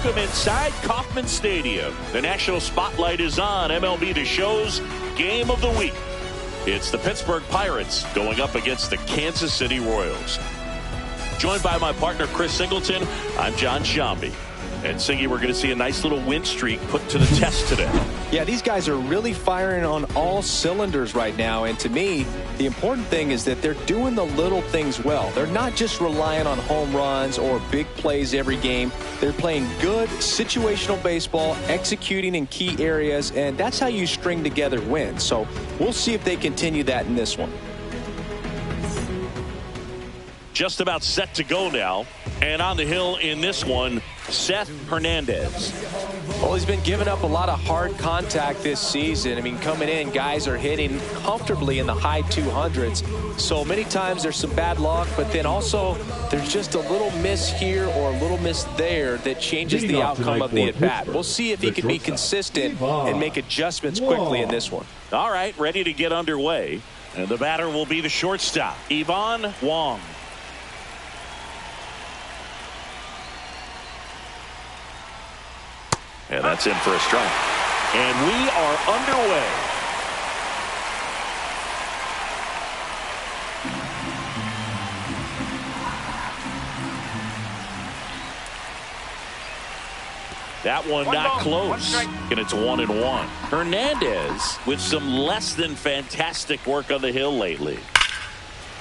Welcome inside Kauffman Stadium. The national spotlight is on MLB The Show's Game of the Week. It's the Pittsburgh Pirates going up against the Kansas City Royals. Joined by my partner Chris Singleton, I'm John Sciambi. And Singy, we're going to see a nice little win streak put to the test today. Yeah, these guys are really firing on all cylinders right now. And to me, the important thing is that they're doing the little things well. They're not just relying on home runs or big plays every game. They're playing good situational baseball, executing in key areas, and that's how you string together wins. So we'll see if they continue that in this one. Just about set to go now. And on the hill in this one, Seth Hernandez. Well, he's been giving up a lot of hard contact this season. I mean, coming in, guys are hitting comfortably in the high 200s. So many times there's some bad luck, but then also there's just a little miss here or a little miss there that changes the outcome of the at-bat. We'll see if he can be consistent and make adjustments quickly in this one. All right, ready to get underway. And the batter will be the shortstop, Ivan Wong. And that's in for a strike. And we are underway. That one not close. And it's 1-1. Hernandez with some less than fantastic work on the hill lately.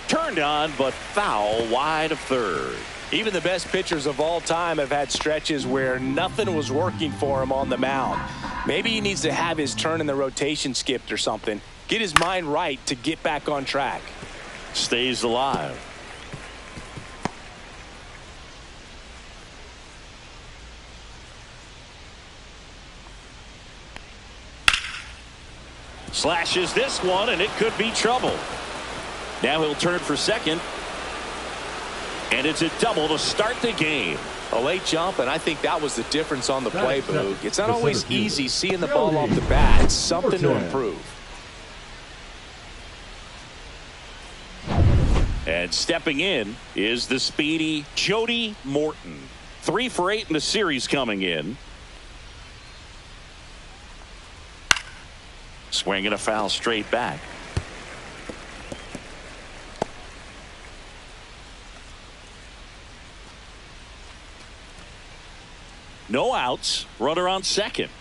Turned on, but foul wide of third. Even the best pitchers of all time have had stretches where nothing was working for him on the mound. Maybe he needs to have his turn in the rotation skipped or something. Get his mind right to get back on track. Stays alive. Slashes this one, and it could be trouble. Now he'll turn for second. And it's a double to start the game. A late jump, and I think that was the difference on the play, Boog. It's not always easy seeing the ball off the bat. It's something to improve. And stepping in is the speedy Jody Morton. 3 for 8 in the series coming in. Swinging a foul straight back. No outs. Runner on second.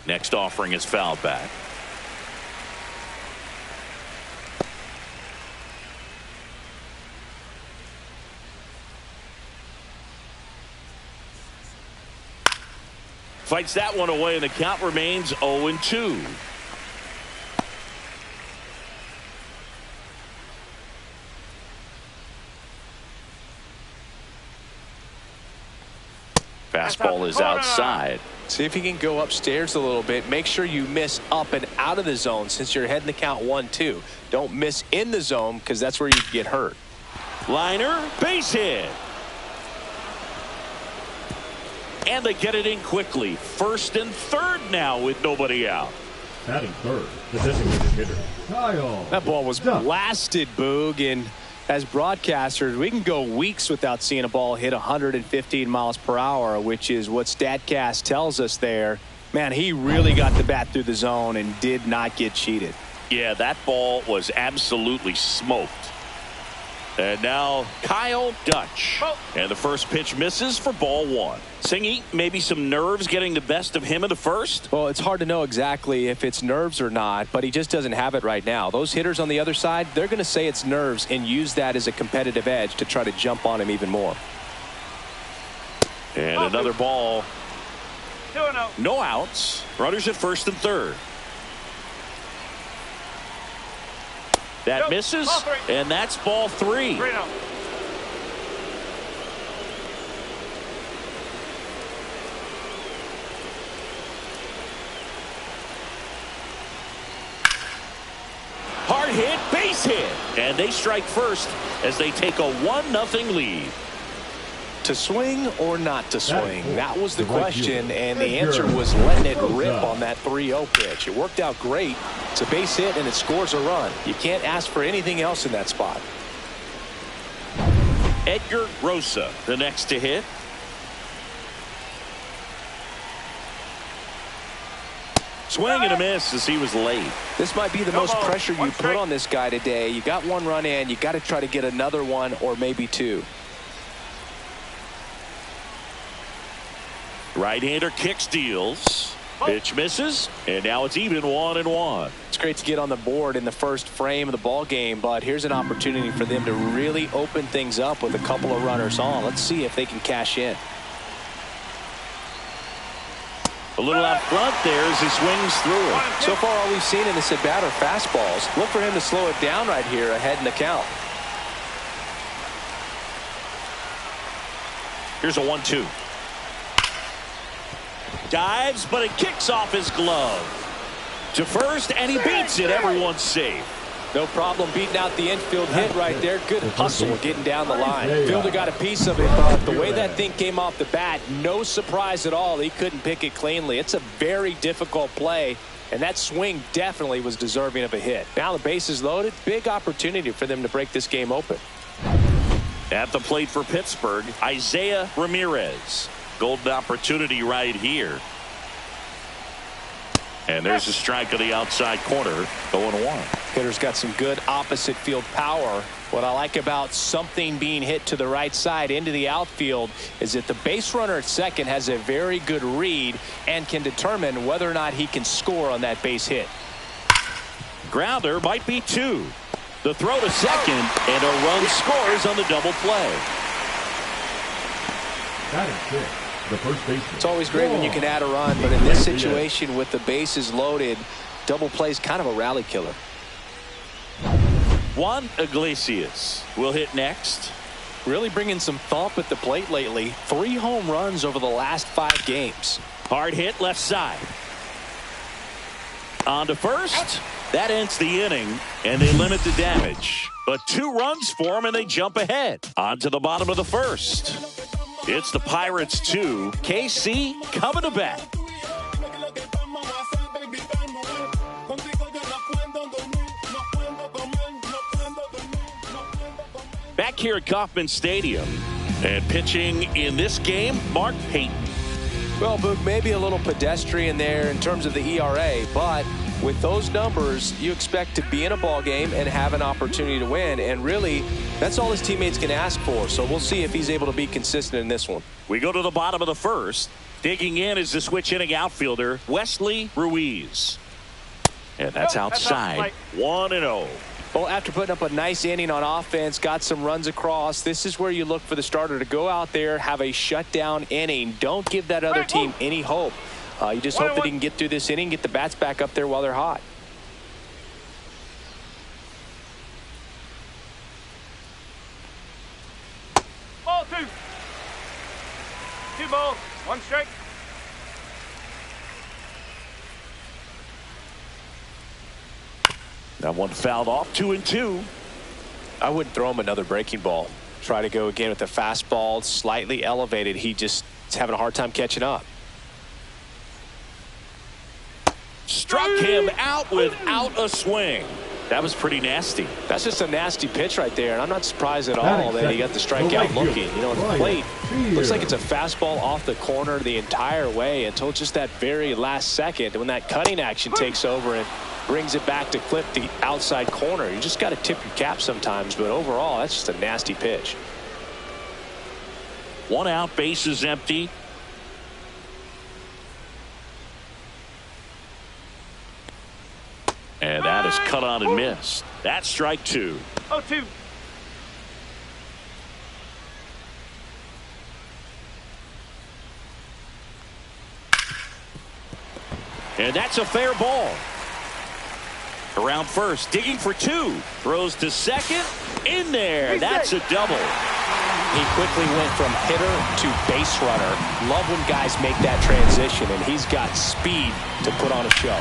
Next offering is fouled back. Fights that one away, and the count remains 0-2. Fastball is outside. See if you can go upstairs a little bit. Make sure you miss up and out of the zone since you're heading the count 1-2. Don't miss in the zone because that's where you get hurt. Liner, base hit. And they get it in quickly. First and third now with nobody out. Batting third, the designated hitter, Kyle. That ball was blasted, Boog, and as broadcasters, we can go weeks without seeing a ball hit 115 miles per hour, which is what StatCast tells us there. Man, he really got the bat through the zone and did not get cheated. Yeah, that ball was absolutely smoked. And now Kyle Dutch. And the first pitch misses for ball one. Singy, maybe some nerves getting the best of him in the first? Well, it's hard to know exactly if it's nerves or not, but he just doesn't have it right now. Those hitters on the other side, they're going to say it's nerves and use that as a competitive edge to try to jump on him even more. And another ball. No outs. Runners at first and third. That misses, and that's ball three. Hard hit, base hit, and they strike first as they take a 1-0 lead. To swing or not to swing? That was the question, and the answer was letting it rip on that 3-0 pitch. It worked out great. It's a base hit, and it scores a run. You can't ask for anything else in that spot. Edgar Rosa, the next to hit. Swing and a miss as he was late. This might be the most pressure you put on this guy today. You got one run in. You got to try to get another one or maybe two. Right-hander kicks, deals. Pitch misses, and now it's even 1-1. It's great to get on the board in the first frame of the ball game, but here's an opportunity for them to really open things up with a couple of runners on. Let's see if they can cash in. A little out front there as he swings through it. So far, all we've seen in this at-bat are fastballs. Look for him to slow it down right here ahead in the count. Here's a 1-2. Dives, but it kicks off his glove. To first, and he beats it. Everyone's safe. No problem beating out the infield hit right there. Good hustle getting down the line. Fielder got a piece of it, but the way that thing came off the bat, no surprise at all. He couldn't pick it cleanly. It's a very difficult play, and that swing definitely was deserving of a hit. Now the base is loaded. Big opportunity for them to break this game open. At the plate for Pittsburgh, Isaiah Ramirez. Golden opportunity right here. And there's a strike on the outside corner, 0-1. Hitter's got some good opposite field power. What I like about something being hit to the right side into the outfield is that the base runner at second has a very good read and can determine whether or not he can score on that base hit. Grounder might be two. The throw to second, and a run scores on the double play. That is good. The first baseman. It's always great when you can add a run, but in this situation with the bases loaded, double play is kind of a rally killer. Juan Iglesias will hit next. Really bringing some thump at the plate lately. 3 home runs over the last 5 games. Hard hit left side. On to first. That ends the inning, and they limit the damage. But 2 runs for him, and they jump ahead. On to the bottom of the first. It's the Pirates 2. KC coming to bat. Back here at Kauffman Stadium. And pitching in this game, Mark Payton. Well, Boog, maybe a little pedestrian there in terms of the ERA, but with those numbers, you expect to be in a ball game and have an opportunity to win. And really, that's all his teammates can ask for. So we'll see if he's able to be consistent in this one. We go to the bottom of the first. Digging in is the switch hitting outfielder, Wesley Ruiz. And that's outside. 1-0. Well, after putting up a nice inning on offense, got some runs across, this is where you look for the starter to go out there, have a shutdown inning. Don't give that other team any hope. You just hope that he can get through this inning, get the bats back up there while they're hot. Ball 2. 2 balls, 1 strike. That one fouled off, 2-2. I wouldn't throw him another breaking ball. Try to go again with the fastball, slightly elevated. He just is having a hard time catching up. Struck him out without a swing. That was pretty nasty. That's just a nasty pitch right there, and I'm not surprised at all that he got the strikeout looking. You know, the plate looks like it's a fastball off the corner the entire way until just that very last second when that cutting action takes over and brings it back to clip the outside corner. You just got to tip your cap sometimes, but overall, that's just a nasty pitch. 1 out, base is empty. And that is cut on and missed. That's strike 2. 0-2. And that's a fair ball. Around first, digging for 2. Throws to second. In there. That's a double. He quickly went from hitter to base runner. Love when guys make that transition, and he's got speed to put on a show.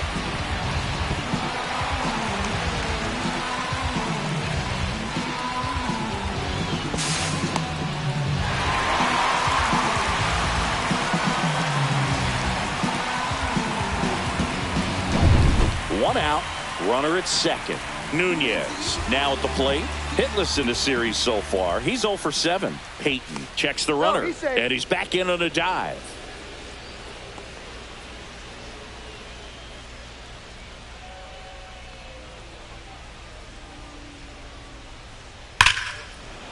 One out, runner at second. Nunez now at the plate. Hitless in the series so far. He's 0 for 7. Peyton checks the runner, and he's back in on a dive.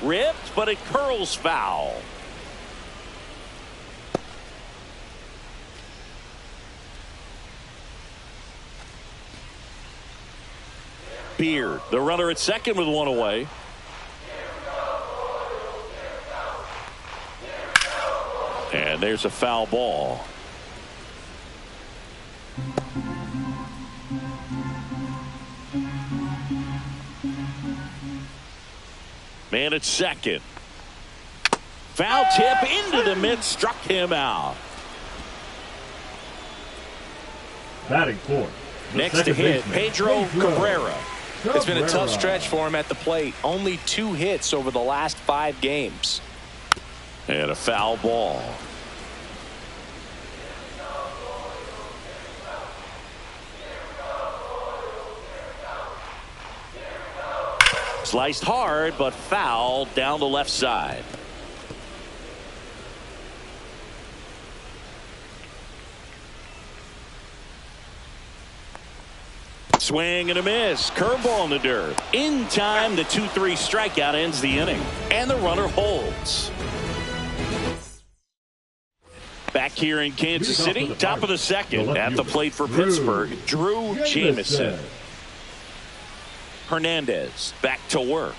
Ripped, but it curls foul. Beard, the runner at second with one away. And there's a foul ball. Man at second. Foul tip into the mid, struck him out. Batting fourth. Next to hit, Pedro Cabrera. It's been a tough stretch for him at the plate. Only 2 hits over the last 5 games. And a foul ball. Sliced hard, but foul down the left side. Swing and a miss. Curveball in the dirt. In time, the 2-3 strikeout ends the inning. And the runner holds. Back here in Kansas City, top of the second. At the plate for Pittsburgh, Drew Jamison. Hernandez back to work.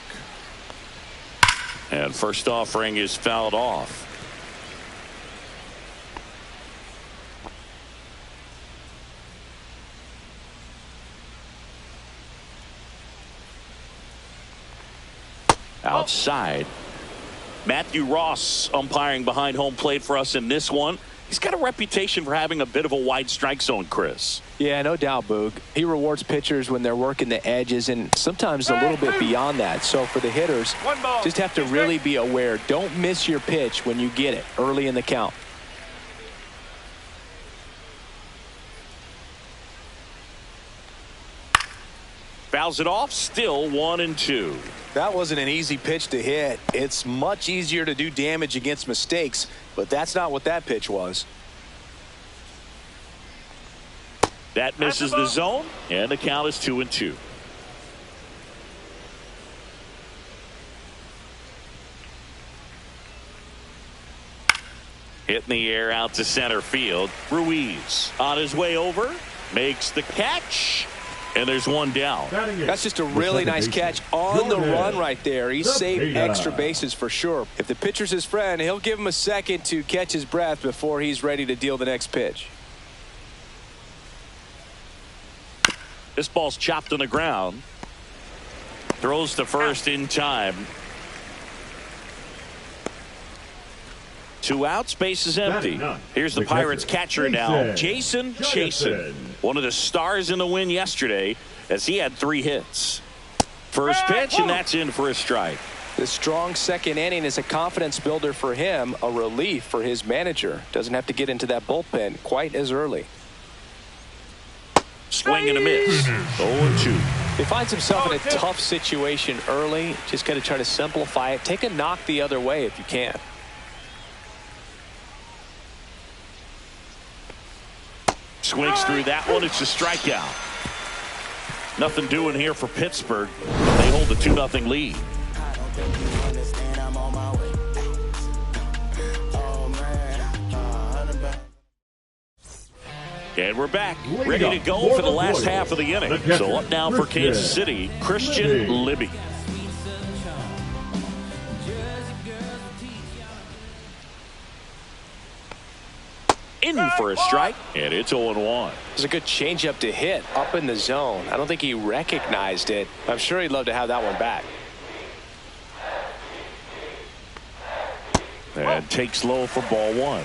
And first offering is fouled off. Outside. Matthew Ross umpiring behind home plate for us in this one. He's got a reputation for having a bit of a wide strike zone, Chris. Yeah, no doubt, Boog. He rewards pitchers when they're working the edges and sometimes a little bit beyond that. So for the hitters, just have to really be aware. Don't miss your pitch when you get it early in the count. Fouls it off, still 1-2. That wasn't an easy pitch to hit. It's much easier to do damage against mistakes, but that's not what that pitch was. That misses the zone, and the count is 2-2. Hit in the air out to center field. Ruiz on his way over, makes the catch. And there's one down. That's just a really nice catch on the run right there. He saved extra bases for sure. If the pitcher's his friend, he'll give him a second to catch his breath before he's ready to deal the next pitch. This ball's chopped on the ground. Throws to first in time. 2 outs, base is empty. Here's the Pirates catcher now, Jason Chasen. One of the stars in the win yesterday as he had 3 hits. First pitch, and that's in for a strike. The strong second inning is a confidence builder for him, a relief for his manager. Doesn't have to get into that bullpen quite as early. Swing and a miss. 0-2. He finds himself in a tough situation early. Just got to try to simplify it. Take a knock the other way if you can. Swings through that one. It's a strikeout. Nothing doing here for Pittsburgh. They hold a 2-0 lead. And we're back, ready to go for the last half of the inning. So up now for Kansas City, Christian Libby. In for a strike, and it's 0-1. It's a good changeup to hit up in the zone. I don't think he recognized it. I'm sure he'd love to have that one back. And takes low for ball 1.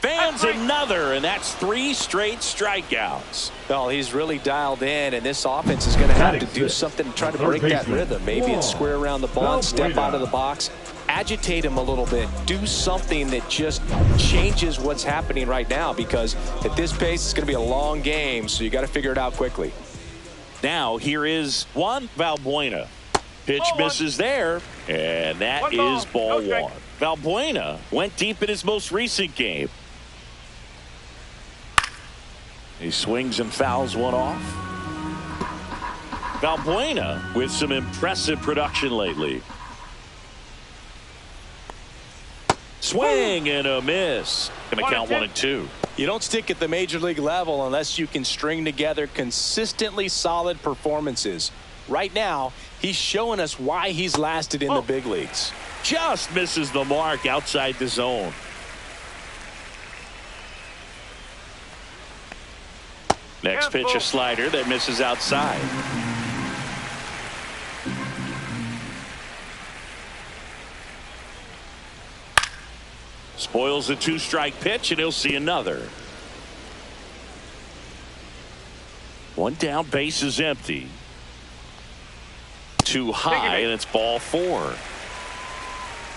Fans another, and that's 3 straight strikeouts. Well, he's really dialed in, and this offense is going to have to do something to try to break that rhythm. Maybe it's square around the ball and step out of the box, agitate him a little bit, do something that just changes what's happening right now, because at this pace, it's going to be a long game, so you got to figure it out quickly. Now, here is Juan Valbuena. Pitch misses there, and that is ball 1. Valbuena went deep in his most recent game. He swings and fouls one off. Valbuena with some impressive production lately. Swing and a miss. Going to count 1 and 2. You don't stick at the major league level unless you can string together consistently solid performances. Right now, he's showing us why he's lasted in the big leagues. Just misses the mark outside the zone. Next pitch, a slider that misses outside. Spoils a 2-strike pitch, and he'll see another. 1 down, base is empty. Too high, and it's ball 4.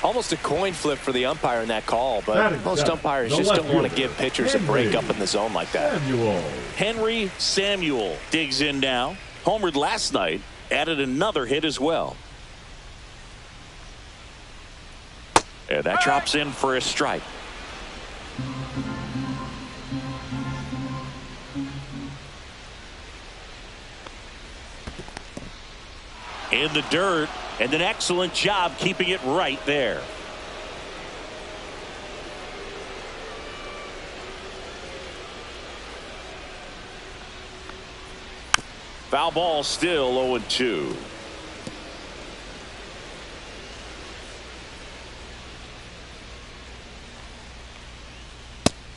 Almost a coin flip for the umpire in that call, but most umpires just don't want to give pitchers a break up in the zone like that. Henry Samuel digs in now. Homered last night, added another hit as well. And that drops in for a strike. In the dirt, and an excellent job keeping it right there. Foul ball, still 0-2.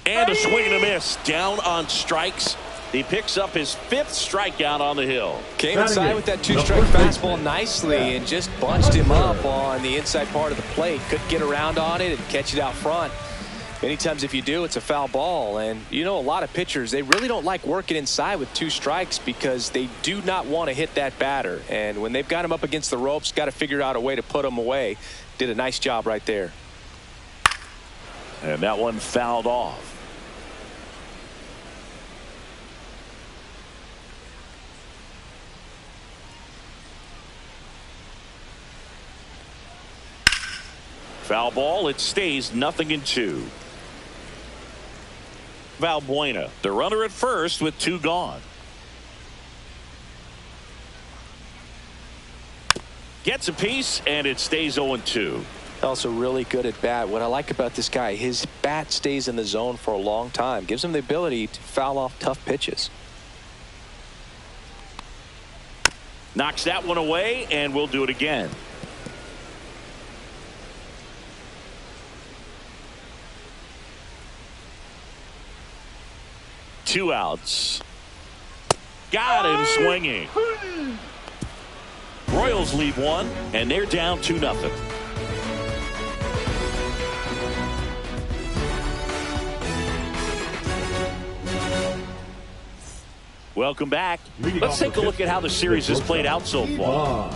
And a swing and a miss. Down on strikes. He picks up his 5th strikeout on the hill. Came inside with that 2-strike fastball nicely and just bunched him up on the inside part of the plate. Couldn't get around on it and catch it out front. Many times if you do, it's a foul ball. And you know, a lot of pitchers, they really don't like working inside with 2 strikes because they do not want to hit that batter. And when they've got him up against the ropes, got to figure out a way to put him away. Did a nice job right there. And that one fouled off. Foul ball, it stays 0-2. Valbuena, the runner at first with 2 gone. Gets a piece, and it stays 0-2. Also really good at bat. What I like about this guy, his bat stays in the zone for a long time. Gives him the ability to foul off tough pitches. Knocks that one away, and we'll do it again. Two outs. Got him swinging. Royals lead 1, and they're down 2-0. Welcome back. Let's take a look at how the series has played out so far.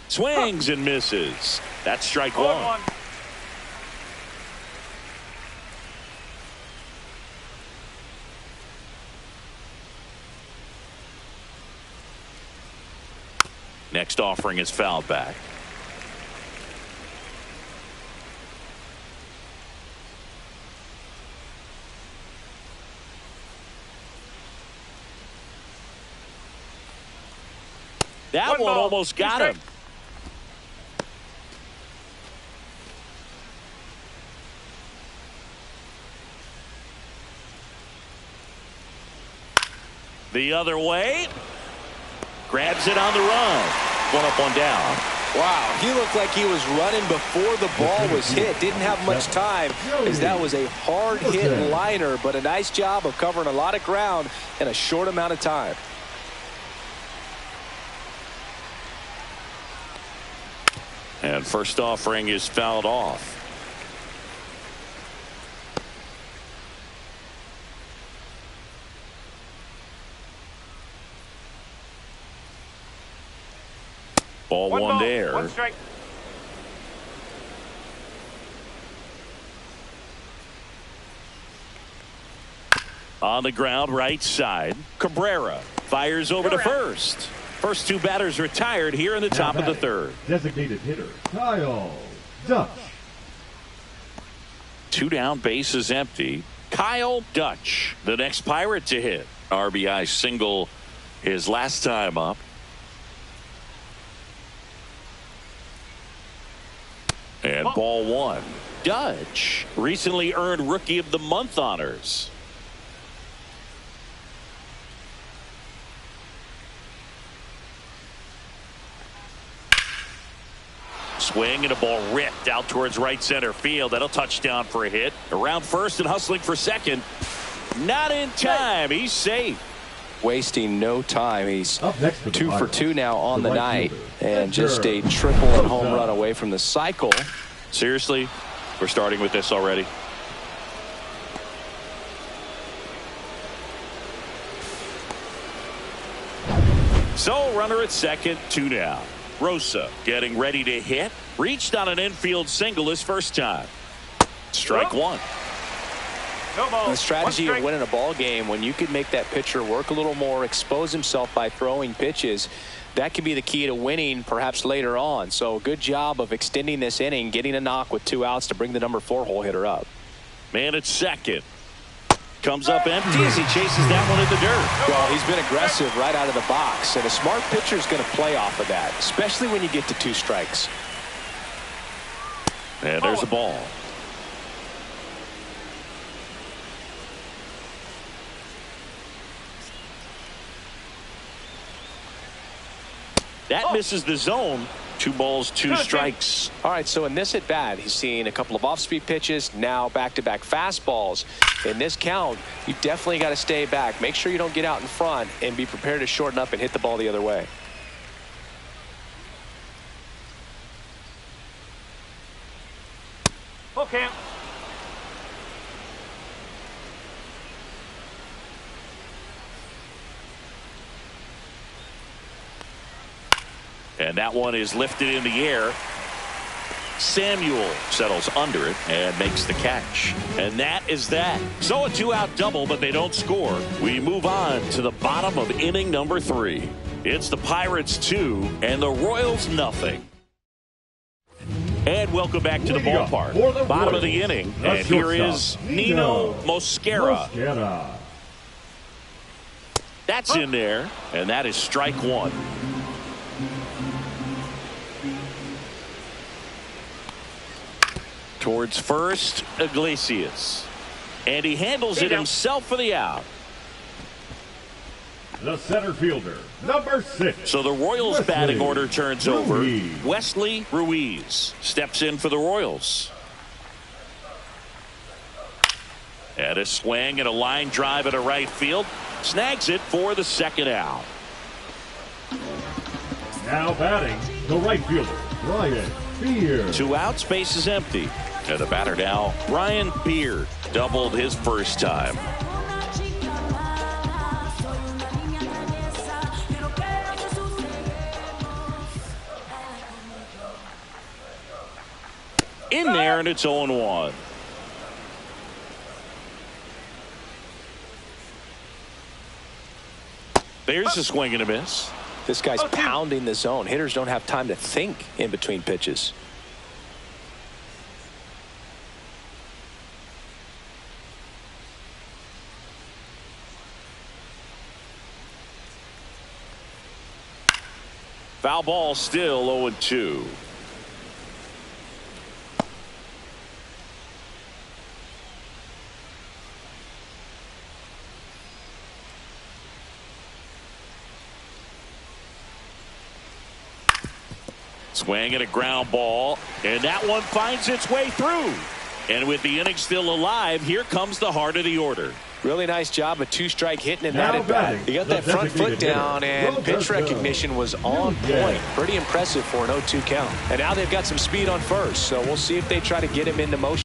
Swings and misses. That's strike 1. Next offering is fouled back. That one almost got him. The other way. Grabs it on the run. 1 up, 1 down. Wow, he looked like he was running before the ball was hit. Didn't have much time as that was a hard hit liner, but a nice job of covering a lot of ground in a short amount of time. And first offering is fouled off. Ball one there. One strike. On the ground, right side. Cabrera fires over to first. First two batters retired here in the top of the third. Designated hitter, Kyle Dutch. Two down, bases empty. Kyle Dutch, the next Pirate to hit. RBI single his last time up. And ball one. Dutch recently earned Rookie of the Month honors. Swing and a ball ripped out towards right center field. That'll touch down for a hit. Around first and hustling for second. Not in time. He's safe. Wasting no time. He's 2 for 2 now on the night, and just a Edgar triple and home run away from the cycle. Seriously, we're starting with this already. So runner at second, 2 down. Rosa getting ready to hit. Reached on an infield single his first time. Strike one. The strategy of winning a ball game, when you can make that pitcher work a little more, expose himself by throwing pitches, that can be the key to winning perhaps later on. So good job of extending this inning, getting a knock with 2 outs to bring the number 4 hole hitter up. Man at second. Comes up empty as he chases that one in the dirt. Well, he's been aggressive right out of the box, and a smart pitcher is going to play off of that, especially when you get to 2 strikes. And there's a ball. That misses the zone. 2 balls, 2 strikes. All right, so in this at bat, he's seen a couple of off-speed pitches, now back-to-back fastballs. In this count, you definitely got to stay back. Make sure you don't get out in front and be prepared to shorten up and hit the ball the other way. Okay. And that one is lifted in the air. Samuel settles under it and makes the catch. And that is that. So a 2-out double, but they don't score. We move on to the bottom of inning number 3. It's the Pirates 2 and the Royals nothing. And welcome back to the ballpark. Bottom of the inning. And here is Nino Mosquera. That's in there. And that is strike 1. Towards first, Iglesias. And he handles it himself for the out. The center fielder, number 6. So the Royals batting order turns over. Wesley Ruiz steps in for the Royals. And a swing and a line drive at a right field. Snags it for the second out. Now batting, the right fielder, Brian Beard. 2 outs, base is empty. And the batter now, Brian Beard, doubled his first time. In there, and it's 0-1. There's a swing and a miss. This guy's pounding the zone. Hitters don't have time to think in between pitches. Foul ball, still 0-2. Swing and a ground ball, and that one finds its way through. And with the inning still alive, here comes the heart of the order. Really nice job of two-strike hitting in that at bat. He got that front foot down, and pitch recognition was on point. Pretty impressive for an 0-2 count. And now they've got some speed on first, so we'll see if they try to get him into motion.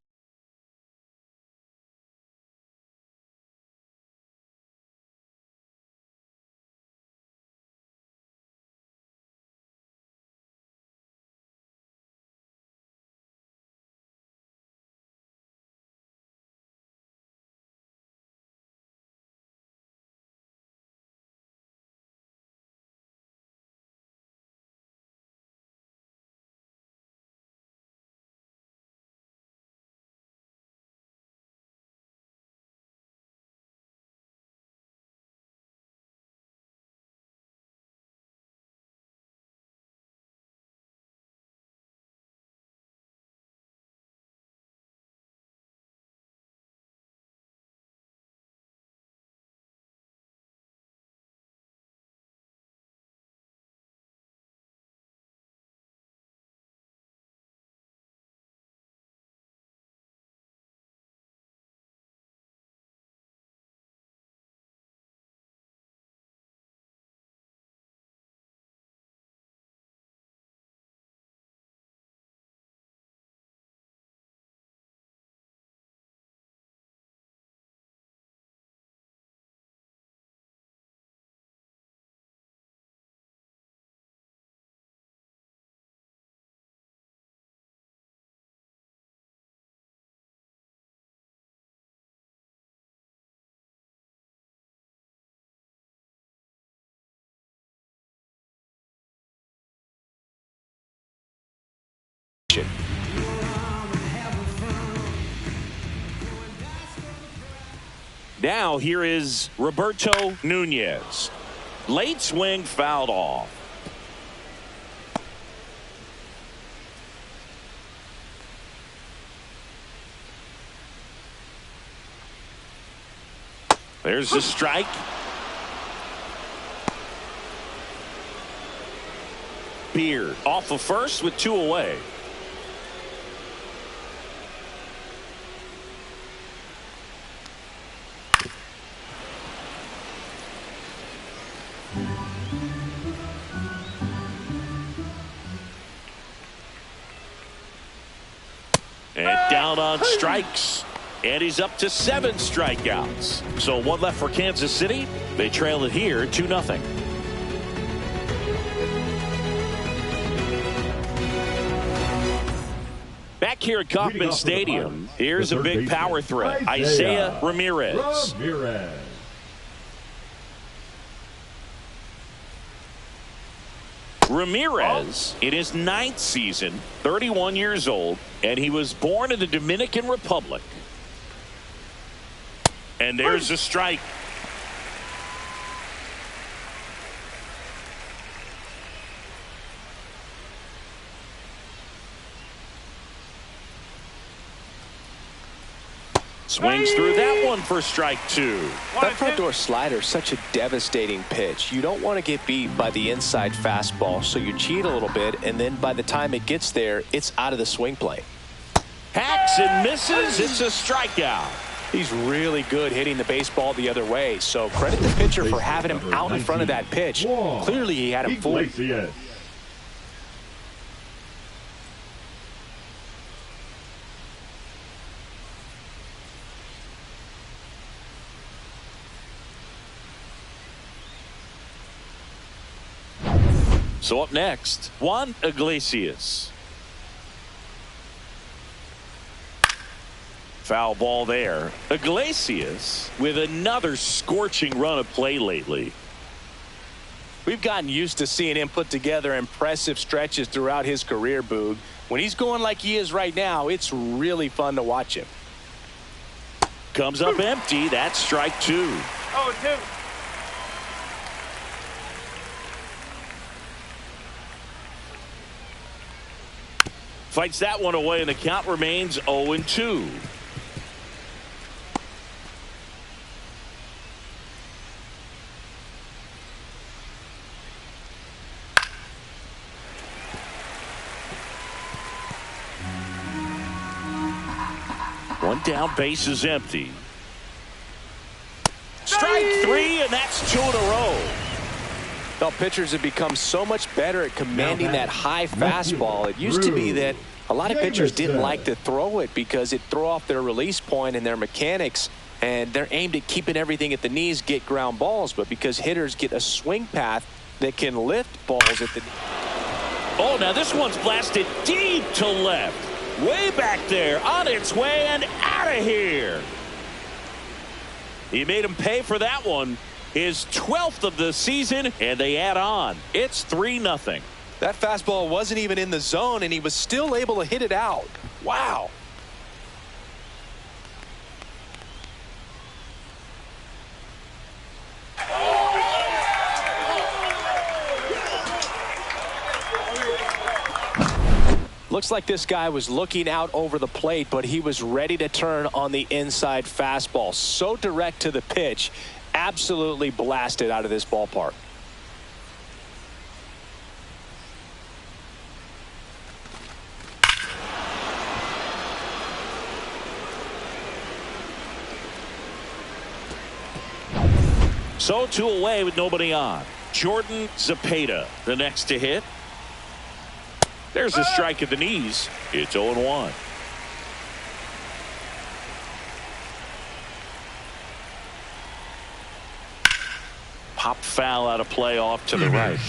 Now here is Roberto Nunez. Late swing fouled off. There's the strike. Beard off of first with 2 away. And down on strikes. And he's up to 7 strikeouts. So 1 left for Kansas City. They trail it here 2-0. Back here at Kauffman Stadium, here's a big power threat. Isaiah Ramirez. Ramirez in his 9th season, 31 years old, and he was born in the Dominican Republic. And there's a strike. Swings through that one for strike 2. That front door slider is such a devastating pitch. You don't want to get beat by the inside fastball, so you cheat a little bit, and then by the time it gets there, it's out of the swing plane. Hacks and misses. It's a strikeout. He's really good hitting the baseball the other way, so credit the pitcher for having him out in front of that pitch. Clearly he had him fooled. So up next, Juan Iglesias. Foul ball there. Iglesias with another scorching run of play lately. We've gotten used to seeing him put together impressive stretches throughout his career, Boog. When he's going like he is right now, it's really fun to watch him. Comes up empty. That's strike 2. 0-2. Fights that one away, and the count remains 0-2. One down, base is empty. Strike three, and that's 2 in a row. Well, pitchers have become so much better at commanding that high fastball. It used to be that a lot of pitchers didn't like to throw it because it threw off their release point and their mechanics, and they're aimed at keeping everything at the knees, get ground balls. But because hitters get a swing path that can lift balls at the knee. Oh, now this one's blasted deep to left. Way back there, on its way and out of here. He made him pay for that one. His 12th of the season, and they add on. It's 3-0. That fastball wasn't even in the zone, and he was still able to hit it out. Wow. Looks like this guy was looking out over the plate, but he was ready to turn on the inside fastball. So direct to the pitch. Absolutely blasted out of this ballpark. So 2 away with nobody on. Jordan Zepeda, the next to hit. There's a strike at the knees. It's 0-1. Pop foul out of play off to the right.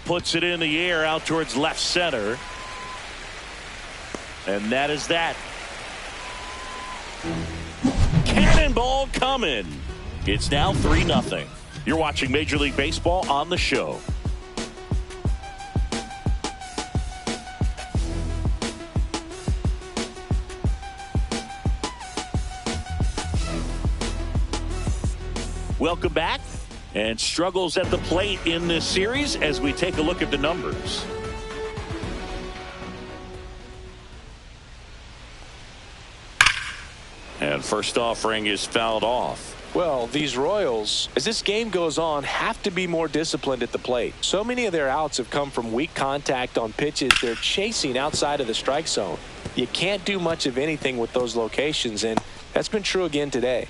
Puts it in the air out towards left center. And that is that. Cannonball coming. It's now 3-0. You're watching Major League Baseball on the show. Welcome back. And struggles at the plate in this series as we take a look at the numbers. And first offering is fouled off. Well, these Royals, as this game goes on, have to be more disciplined at the plate. So many of their outs have come from weak contact on pitches they're chasing outside of the strike zone. You can't do much of anything with those locations, and that's been true again today.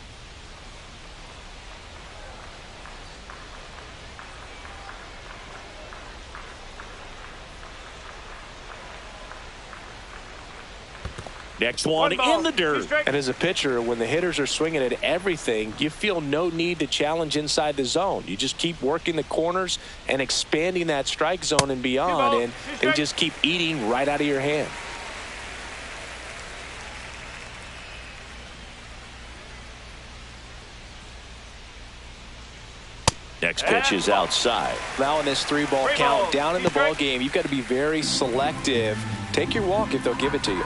Next one in the dirt. And as a pitcher, when the hitters are swinging at everything, you feel no need to challenge inside the zone. You just keep working the corners and expanding that strike zone and beyond, and they just keep eating right out of your hand. Next pitch is outside. Now in this 3-ball count, down in the ball game, you've got to be very selective. Take your walk if they'll give it to you.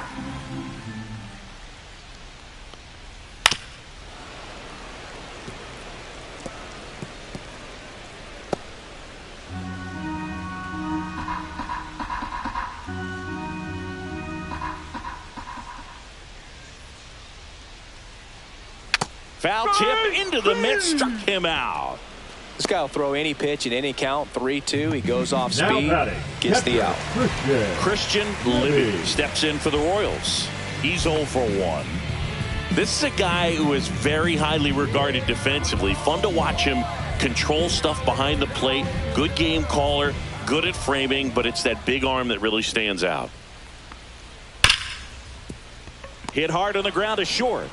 Foul tip into the mid, struck him out. This guy will throw any pitch in any count. 3-2. He goes off speed, gets the out. Christian Libby steps in for the Royals. He's 0 for 1. This is a guy who is very highly regarded defensively. Fun to watch him control stuff behind the plate. Good game caller, good at framing, but it's that big arm that really stands out. Hit hard on the ground to short.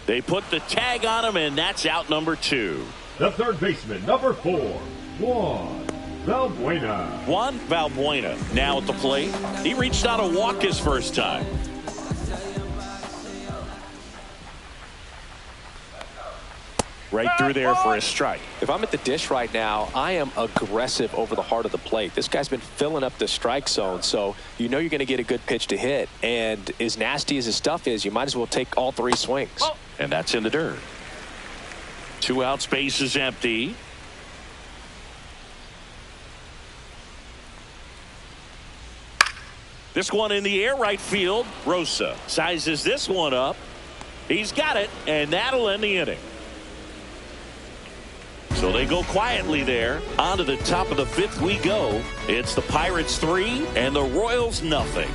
They put the tag on him, and that's out number 2. The third baseman, number 4, Juan Valbuena. Juan Valbuena now at the plate. He reached out a walk his first time. Right through there for a strike. If I'm at the dish right now, I am aggressive over the heart of the plate. This guy's been filling up the strike zone, so you know you're going to get a good pitch to hit. And as nasty as his stuff is, you might as well take all 3 swings. And that's in the dirt. 2 outs, base is empty. This one in the air, right field. Rosa sizes this one up. He's got it, and that'll end the inning. So they go quietly there. On to the top of the fifth we go. It's the Pirates 3 and the Royals nothing.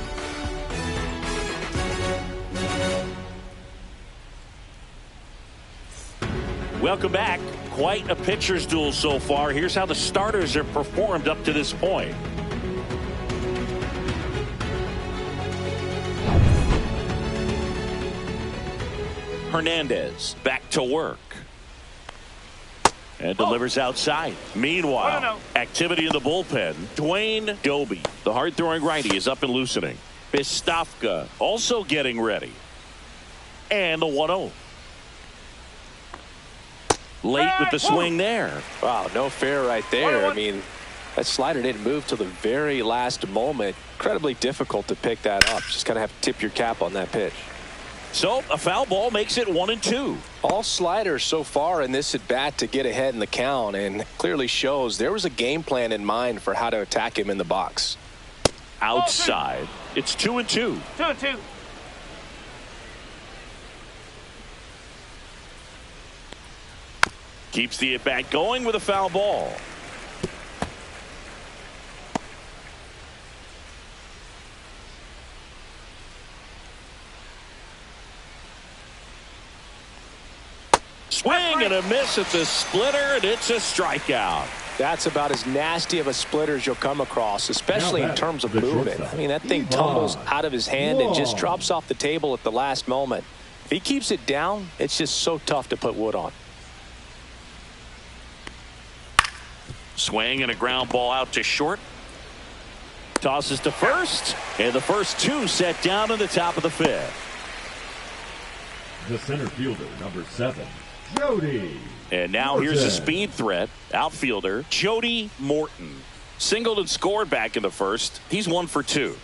Welcome back. Quite a pitcher's duel so far. Here's how the starters have performed up to this point. Hernandez back to work. And delivers outside. Meanwhile, activity in the bullpen. Dwayne Doby, the hard-throwing righty, is up and loosening. Bistafka also getting ready. And the 1-0. Late with the swing there. Wow, no fair right there. I mean, that slider didn't move till the very last moment. Incredibly difficult to pick that up. Just kind of have to tip your cap on that pitch. So a foul ball makes it 1-2. All sliders so far in this at bat to get ahead in the count, and clearly shows there was a game plan in mind for how to attack him in the box. Outside, it's 2-2. 2-2. Keeps the at-bat going with a foul ball. Swing and a miss at the splitter, and it's a strikeout. That's about as nasty of a splitter as you'll come across, especially in terms of movement. I mean, that thing tumbles out of his hand and just drops off the table at the last moment. If he keeps it down, it's just so tough to put wood on. Swing and a ground ball out to short. Tosses to first, and the first two set down in the top of the fifth. The center fielder, number 7, Jody. And now here's a speed threat. Outfielder Jody Morton. Singled and scored back in the first. He's 1 for 2.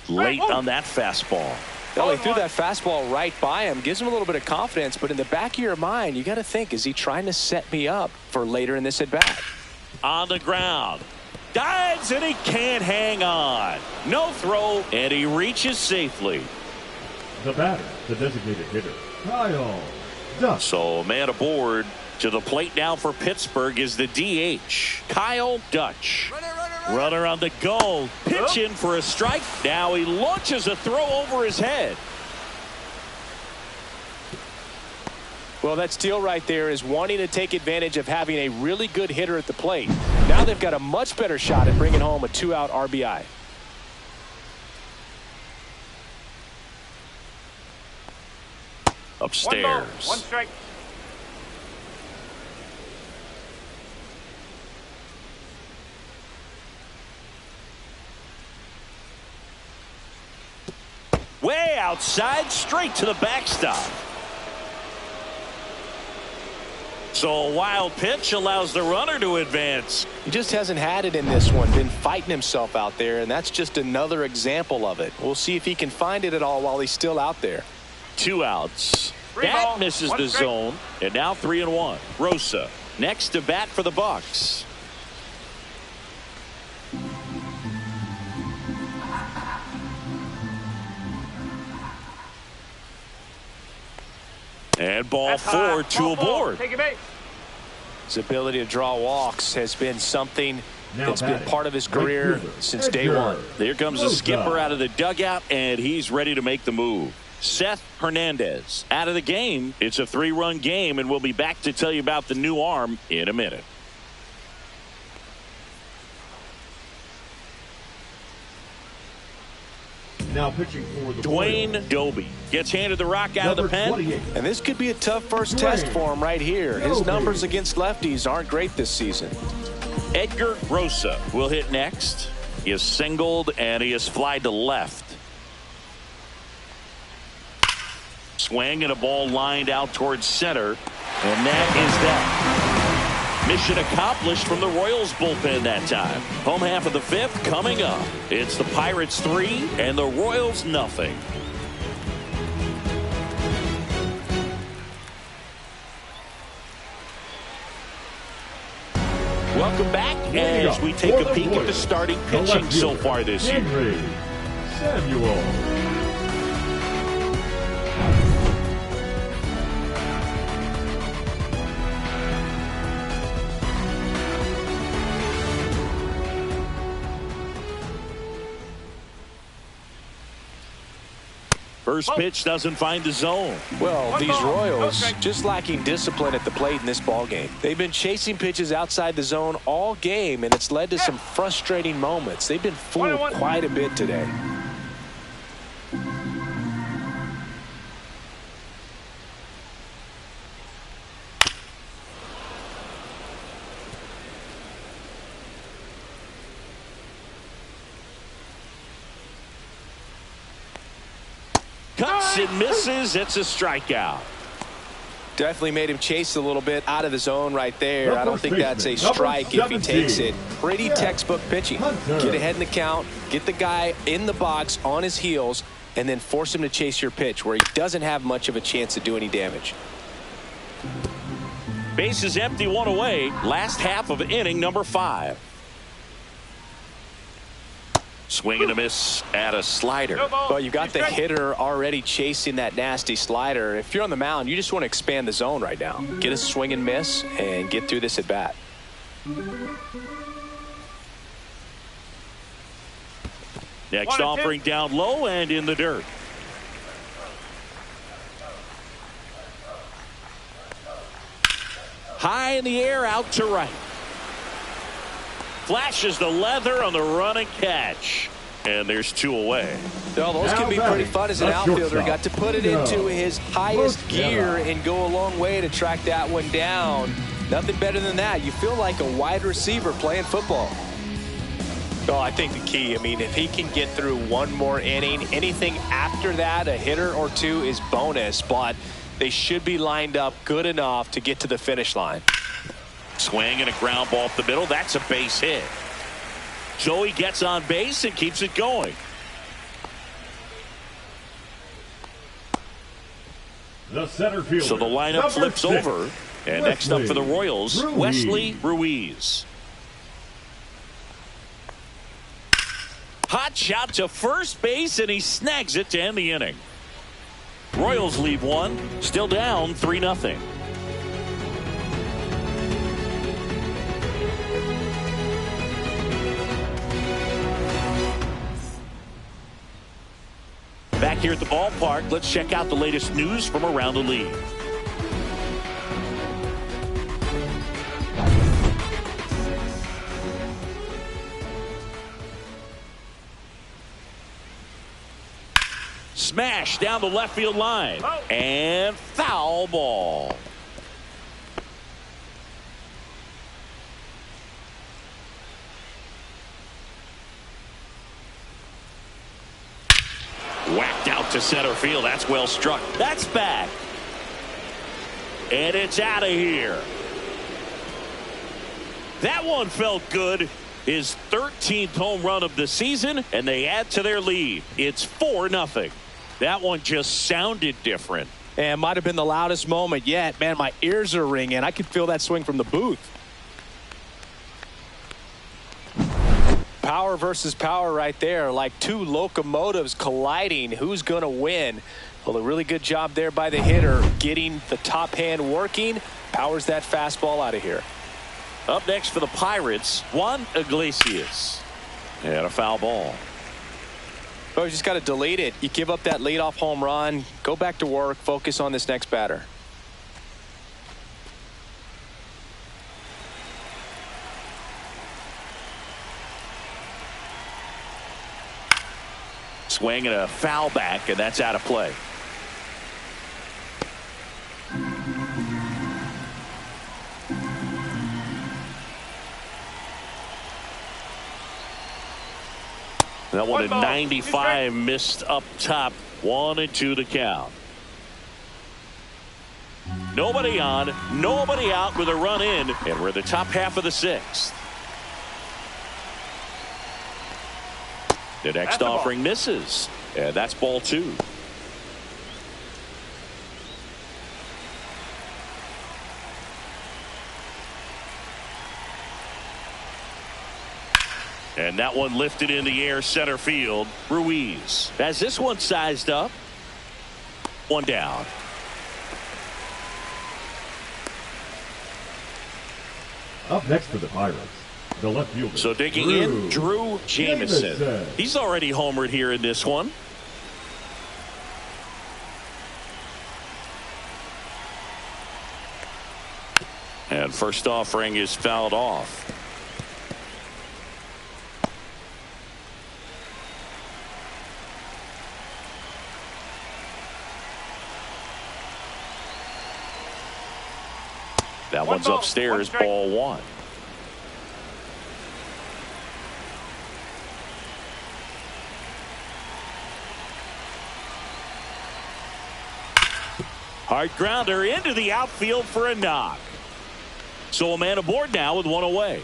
Late on that fastball. Well, he threw that fastball right by him. Gives him a little bit of confidence, but in the back of your mind, you got to think, is he trying to set me up for later in this at bat? On the ground. Dives, and he can't hang on. No throw, and he reaches safely. The batter, the designated hitter, Kyle Dutch. So a man aboard to the plate now for Pittsburgh is the DH, Kyle Dutch. Runner on the go. Pitch in for a strike. Now he launches a throw over his head. Well, that steal right there is wanting to take advantage of having a really good hitter at the plate. Now they've got a much better shot at bringing home a 2-out RBI. Upstairs. 1 strike. Way outside, straight to the backstop. So a wild pitch allows the runner to advance. He just hasn't had it in this one. Been fighting himself out there, and that's just another example of it. We'll see if he can find it at all while he's still out there. 2 outs. Three That ball, misses 1 the strike. zone. And now 3-1. Rosa next to bat for the Bucks. And ball That's 4, high. 2 Ball aboard. Take it base. His ability to draw walks has been something that's been batting, part of his right career fielder, since day Edgar one. Here comes the skipper out of the dugout, and he's ready to make the move. Seth Hernandez out of the game. It's a 3-run game, and we'll be back to tell you about the new arm in a minute. Now pitching for the Dwayne Doby gets handed the rock out of the pen. 28. And this could be a tough first test for him right here. His numbers against lefties aren't great this season. Edgar Rosa will hit next. He is singled, and he is flied to left. Swing and a ball lined out towards center. And that is that. Mission accomplished from the Royals bullpen that time. Home half of the fifth coming up. It's the Pirates 3 and the Royals nothing. Welcome back as we take a peek at the starting pitching so far this year. Henry Samuel. First pitch doesn't find the zone. Well, these Royals just lacking discipline at the plate in this ball game. They've been chasing pitches outside the zone all game, and it's led to some frustrating moments. They've been fooled quite a bit today. Cuts and misses. It's a strikeout. Definitely made him chase a little bit out of the zone right there. I don't think that's a strike if he takes it. Pretty textbook pitching. Get ahead in the count, get the guy in the box on his heels, and then force him to chase your pitch where he doesn't have much of a chance to do any damage. Base is empty, one away. Last half of inning number 5. Swing and a miss at a slider. Well, you got the hitter already chasing that nasty slider. If you're on the mound, you just want to expand the zone right now. Get a swing and miss and get through this at bat. Next offering down low and in the dirt. High in the air, out to right. Flashes the leather on the run and catch. And there's 2 away. Well, those can be pretty fun as an outfielder. Got to put it into his highest gear and go a long way to track that one down. Nothing better than that. You feel like a wide receiver playing football. Well, I think the key, I mean, if he can get through one more inning, anything after that, a hitter or 2 is bonus. But they should be lined up good enough to get to the finish line. Swing and a ground ball up the middle. That's a base hit. Joey gets on base and keeps it going. The center fielder. So the lineup flips over. And next up for the Royals, Wesley Ruiz. Hot shot to first base, and he snags it to end the inning. Royals leave 1, still down 3-0. Back here at the ballpark, let's check out the latest news from around the league. Smash down the left field line. And foul ball. Whacked out to center field. That's well struck. That's back. And it's out of here. That one felt good. His 13th home run of the season, and they add to their lead. It's 4-0. That one just sounded different. And might have been the loudest moment yet. Man, my ears are ringing. I could feel that swing from the booth. Power versus power right there, like 2 locomotives colliding. Who's going to win? Well, a really good job there by the hitter, getting the top hand working. Powers that fastball out of here. Up next for the Pirates, Juan Iglesias. And a foul ball. Oh, you just got to delete it. You give up that leadoff home run. Go back to work. Focus on this next batter. Swing and a foul back, and that's out of play. That one at 95, missed up top. 1-2 the count. Nobody on, nobody out with a run in, and we're the top half of the 6th. The next offering misses, and that's ball 2. And that one lifted in the air, center field. Ruiz has this one sized up. 1 down. Up next for the Pirates, the left fielder. So digging in, Drew Jameson. He's already homered here in this one. And first offering is fouled off. That one's upstairs, ball one. Hard grounder into the outfield for a knock. So a man aboard now with one away.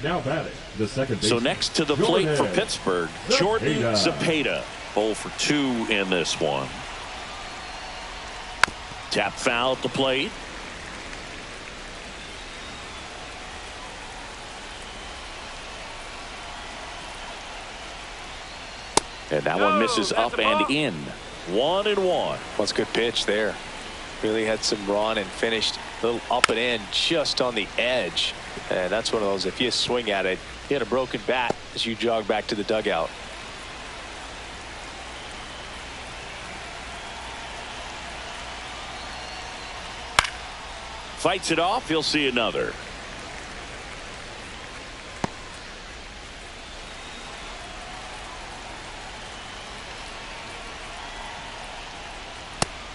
Now batting, the second baseman. So next to the plate for Pittsburgh, Jordan Zepeda. 0 for 2 in this one. Tap foul at the plate. And that one misses up and in. 1-1. Well, it's a good pitch there. Really had some run and finished a little up and in just on the edge. And that's one of those, if you swing at it, you had a broken bat as you jog back to the dugout. Fights it off. He'll see another.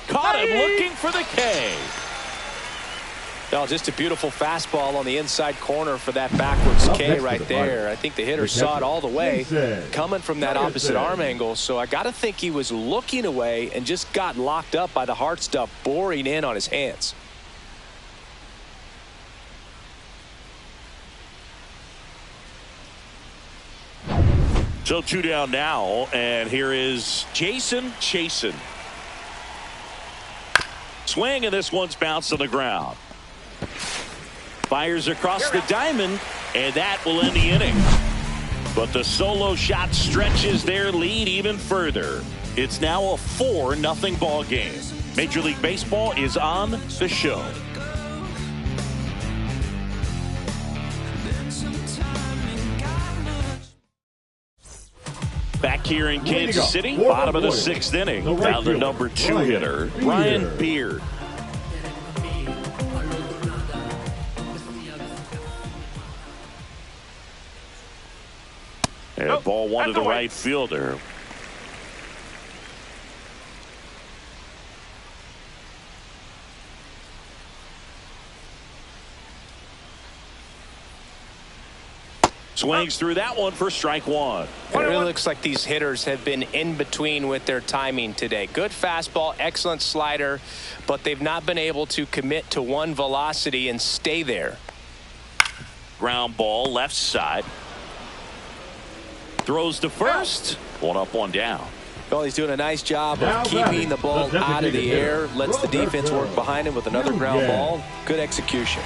Caught him looking for the K. Oh, just a beautiful fastball on the inside corner for that backwards K right there. I think the hitter saw it all the way coming from that opposite arm angle. So I got to think he was looking away and just got locked up by the hard stuff boring in on his hands. So 2 down now, and here is Jason Chasen. Swing, and this one's bounced on the ground. Fires across the diamond, and that will end the inning. But the solo shot stretches their lead even further. It's now a 4-0 ball game. Major League Baseball is on the show. Back here in Kansas City, bottom of the 6th inning. Now the number 2 hitter, Ryan Beard. And ball one to the right fielder. Swings through that one for strike one. It really looks like these hitters have been in between with their timing today. Good fastball, excellent slider, but they've not been able to commit to one velocity and stay there. Ground ball left side. Throws to first. One up, one down. Well, he's doing a nice job of keeping the ball out of the air. Lets the defense work behind him with another ground ball. Good execution.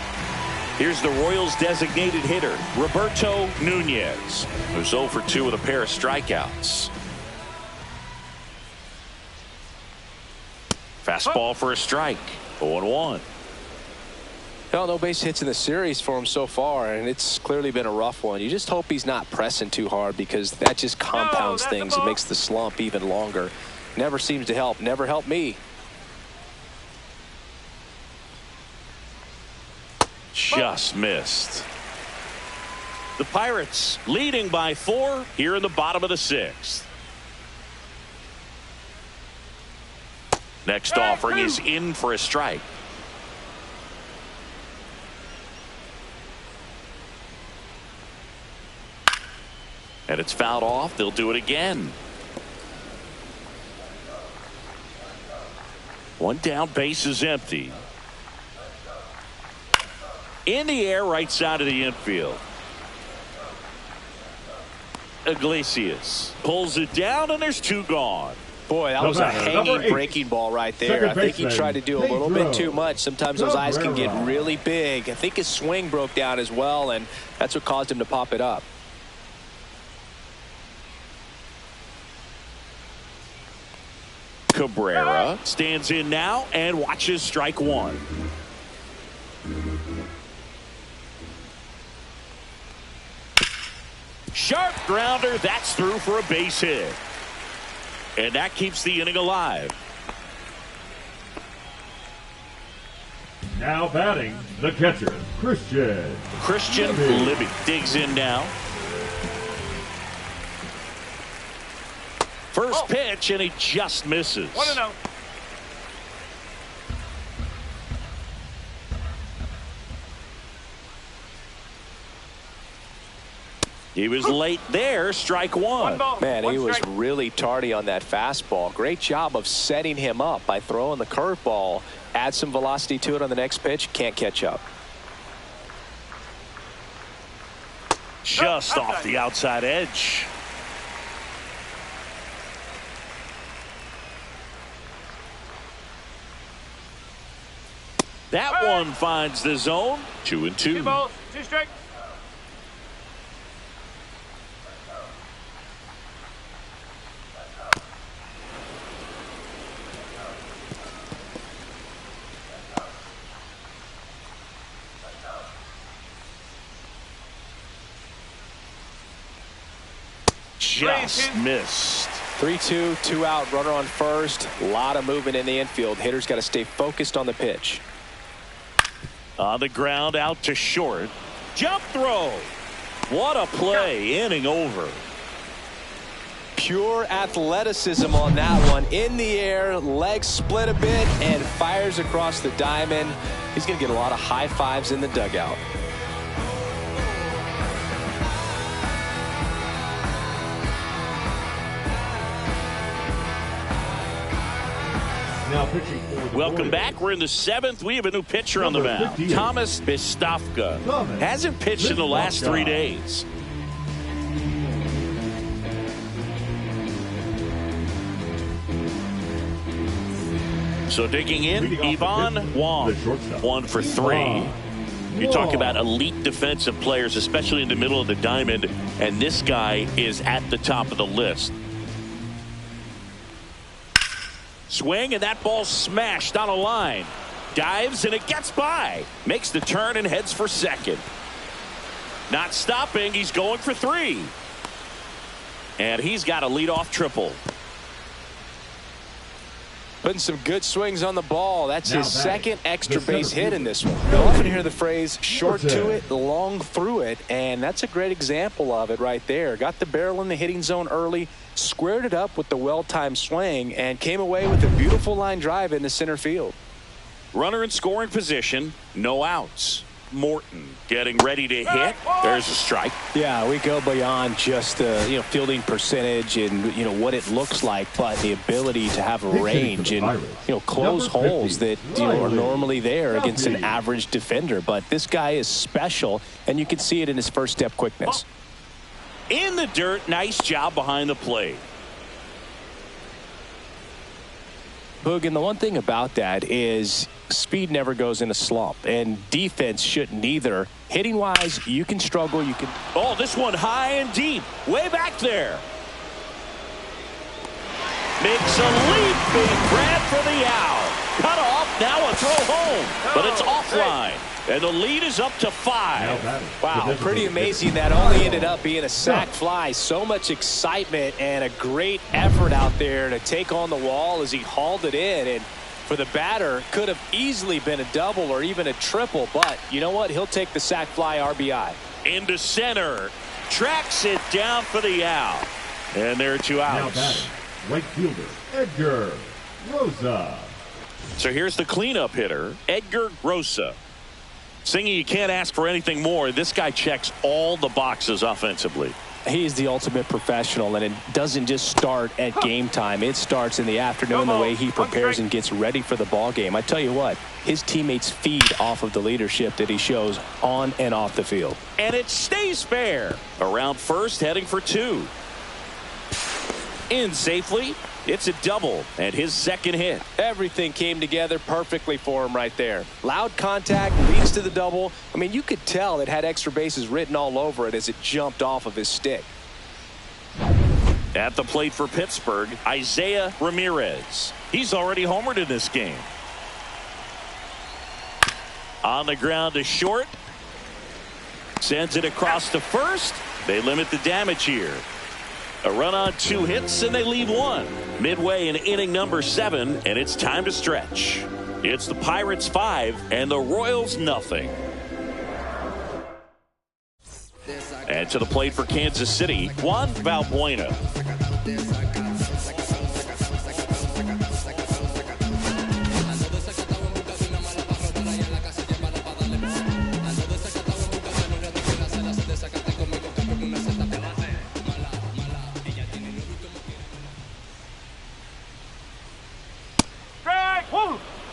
Here's the Royals designated hitter, Roberto Nunez, who's 0 for 2 with a pair of strikeouts. Fastball for a strike. 0-1. Well, no base hits in the series for him so far, and it's clearly been a rough one. You just hope he's not pressing too hard, because that just compounds things. It makes the slump even longer. Never seems to help. Never helped me. Just missed. The Pirates leading by 4 here in the bottom of the 6th. Next offering is in for a strike. And it's fouled off. They'll do it again. One down, base is empty. In the air, right side of the infield. Iglesias pulls it down, and there's 2 gone. Boy, that was a hanging breaking ball right there. I think he tried to do a little bit too much. Sometimes those eyes can get really big. I think his swing broke down as well, and that's what caused him to pop it up. Cabrera stands in now and watches strike one. Sharp grounder, that's through for a base hit. And that keeps the inning alive. Now batting, the catcher, Christian Libby digs in now. First pitch, and he just misses. 1-0. He was late there, strike one. Man, he was really tardy on that fastball. Great job of setting him up by throwing the curveball. Add some velocity to it on the next pitch. Can't catch up. Just off the outside edge. That one finds the zone. 2-2. 2 balls, 2 strikes. Just missed. 3-2, 2 out, runner on first. A lot of movement in the infield. Hitter's got to stay focused on the pitch. On the ground, out to short. Jump throw. What a play. Inning over. Pure athleticism on that one. In the air, legs split a bit, and fires across the diamond. He's going to get a lot of high fives in the dugout. Now pitching for the Welcome Warriors. back. We're in the 7th. We have a new pitcher on the Number mound. 58. Thomas Bistofka. Hasn't pitched in the last 3 days. So digging in, Leading off the Ivan fifth, Wong. the shortstop. 1 for 3. Ivan You talk Wong. about elite defensive players, especially in the middle of the diamond, and this guy is at the top of the list. Swing, and that ball smashed on a line. Dives, and it gets by. Makes the turn and heads for second. Not stopping. He's going for 3. And he's got a leadoff triple. Putting some good swings on the ball. That's Now his batting, second extra the center base hit in fielder, this one. You'll often hear the Elton phrase short to Jordan. it, long through it, and that's a great example of it right there. Got the barrel in the hitting zone early, squared it up with the well-timed swing, and came away with a beautiful line drive in the center field. Runner in scoring position, no outs. Morton getting ready to hit. There's a strike. Yeah, we go beyond just the fielding percentage and what it looks like, but the ability to have a Pitching range for the and Pirates. close Number holes 50, that are Riley normally there against an Duffy. average defender. But this guy is special, and you can see it in his first step quickness. In the dirt, nice job behind the plate. Boog, and the one thing about that is speed never goes in a slump, and defense shouldn't either. Hitting wise, you can struggle. You can. Oh, this one high and deep, way back there. Makes a leaping grab for the out. Cut off, now a throw home, but it's offline. And the lead is up to 5. Wow, pretty amazing. That only ended up being a sac fly. So much excitement and a great effort out there to take on the wall as he hauled it in. And for the batter, could have easily been a double or even a triple. But you know what? He'll take the sac fly RBI. Into center. Tracks it down for the out. And there are 2 Now outs. batting, right fielder, Edgar Rosa. So here's the cleanup hitter, Edgar Rosa. Singing, you can't ask for anything more. This guy checks all the boxes offensively. He's the ultimate professional, and it doesn't just start at game time. It starts in the afternoon, the way he prepares and gets ready for the ball game. I tell you what, his teammates feed off of the leadership that he shows on and off the field. And it stays fair. Around first, heading for 2. In safely. It's a double and his second hit. Everything came together perfectly for him right there. Loud contact leads to the double. I mean, you could tell it had extra bases written all over it as it jumped off of his stick. At the plate for Pittsburgh, Isaiah Ramirez. He's already homered in this game. On the ground to short. Sends it across to first. They limit the damage here. A run on 2 hits, and they leave 1. Midway in inning number 7, and it's time to stretch. It's the Pirates 5 and the Royals nothing. And to the plate for Kansas City, Juan Valbuena.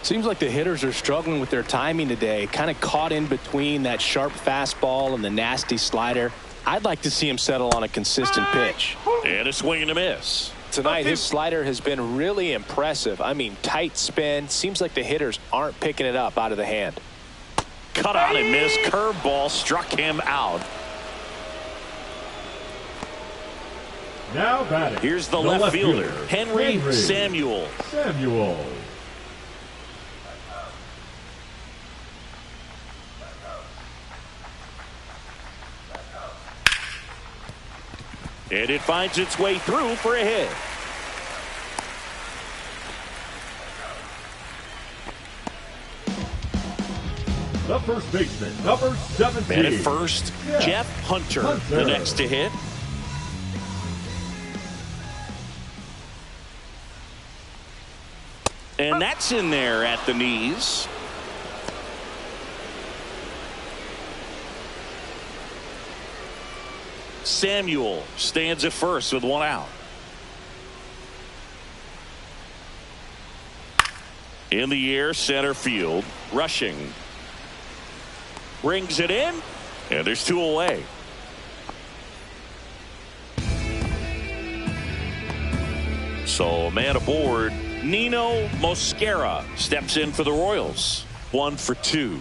Seems like the hitters are struggling with their timing today, kind of caught in between that sharp fastball and the nasty slider. I'd like to see him settle on a consistent pitch. And a swing and a miss. Tonight, his slider has been really impressive. I mean, tight spin. Seems like the hitters aren't picking it up out of the hand. Cut on and miss. Curveball struck him out. Now batting. Here's the left fielder, Henry Samuel. And it finds its way through for a hit. The first baseman, number 17. Man at first, Jeff Hunter, the next to hit. And that's in there at the knees. Samuel stands at first with 1 out. In the air, center field, rushing. Rings it in, and there's 2 away. So, man aboard, Nino Mosquera steps in for the Royals. 1 for 2.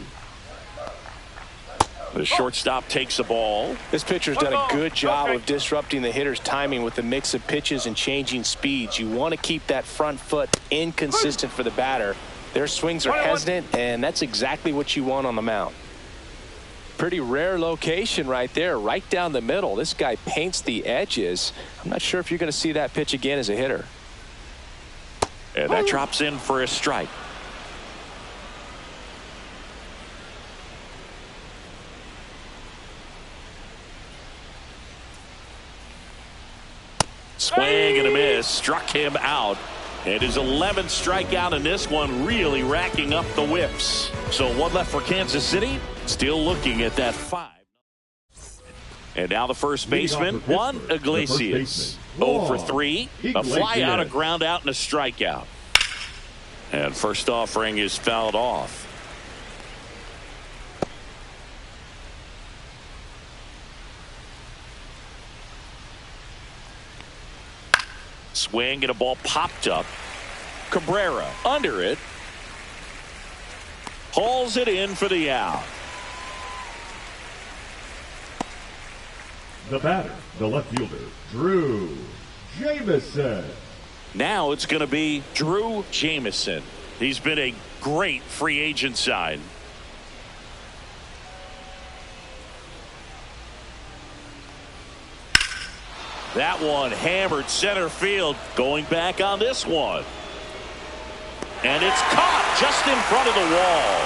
The shortstop takes the ball. This pitcher's done a good job of disrupting the hitter's timing with the mix of pitches and changing speeds. You want to keep that front foot inconsistent for the batter. Their swings are hesitant, and that's exactly what you want on the mound. Pretty rare location right there, right down the middle. This guy paints the edges. I'm not sure if you're going to see that pitch again as a hitter. And that drops in for a strike. Swing and a miss, struck him out. And his 11th strikeout in this one, really racking up the whips. So 1 left for Kansas City, still looking at that 5. And now the first baseman, Juan Iglesias. 0 for 3, a fly out, a ground out, and a strikeout. And first offering is fouled off. Swing and a ball popped up. Cabrera under it. Hauls it in for the out. The batter, the left fielder, Drew Jameson. Now it's going to be Drew Jameson. He's been a great free agent sign. That one hammered center field. Going back on this one. And it's caught just in front of the wall.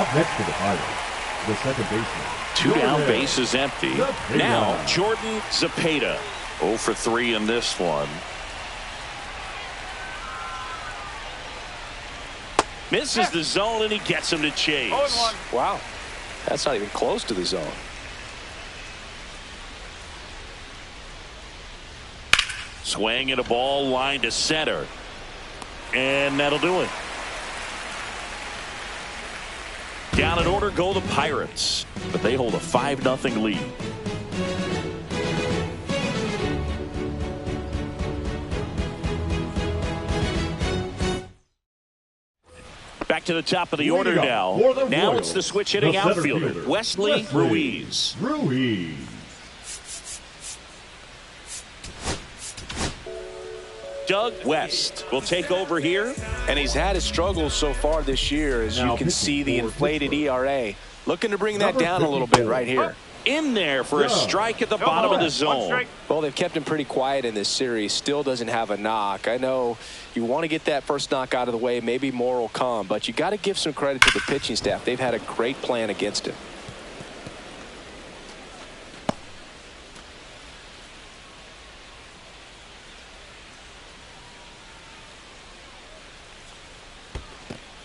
Up next to the Pirates, the second baseman. 2 down, base is empty. Now Jordan Zepeda. 0 for 3 in this one. Misses the zone, and he gets him to chase. Wow, that's not even close to the zone. Swing and a ball line to center. And that'll do it. Down in order go the Pirates, but they hold a 5-0 lead. Back to the top of the order now. Now it's the switch hitting outfielder, Wesley Ruiz. Doug West will take over here. And he's had his struggles so far this year, as you can see the inflated ERA. Looking to bring that down a little bit right here. in there for a strike at the bottom of the zone. Well, they've kept him pretty quiet in this series. Still doesn't have a knock. I know you want to get that first knock out of the way. Maybe more will come, but you got to give some credit to the pitching staff. They've had a great plan against him.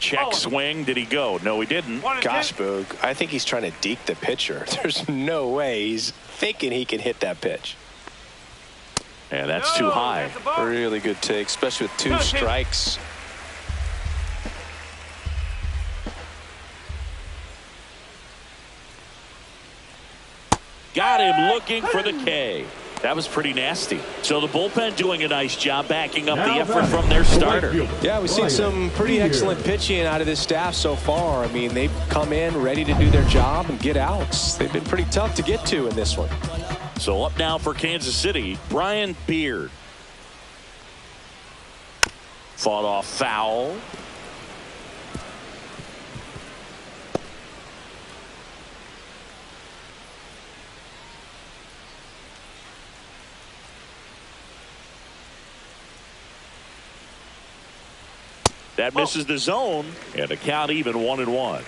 Check swing. Did he go? No, he didn't. Gosh, Boog, I think he's trying to deke the pitcher. There's no way he's thinking he can hit that pitch. And that's too high. Really good take, especially with 2 strikes. Got him looking for the K. That was pretty nasty. So the bullpen doing a nice job backing up the effort from their starter. Yeah, we've seen some pretty excellent pitching out of this staff so far. I mean, they've come in ready to do their job and get outs. They've been pretty tough to get to in this one. So up now for Kansas City, Brian Beard. Fought off foul. That misses the zone, and the count even 1-1.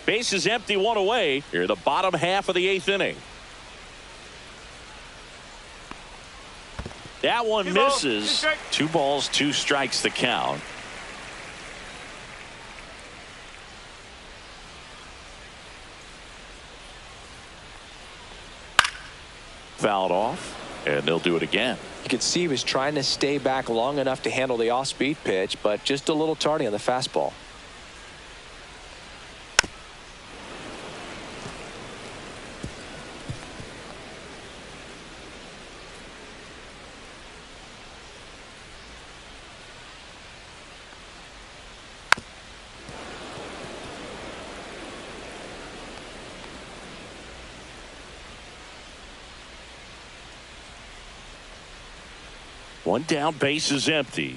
Base is empty, 1 away. Here, the bottom half of the 8th inning. That one misses. 2 balls, 2 strikes the count. Fouled off, and they'll do it again. You can see he was trying to stay back long enough to handle the off-speed pitch, but just a little tardy on the fastball. One down, base is empty.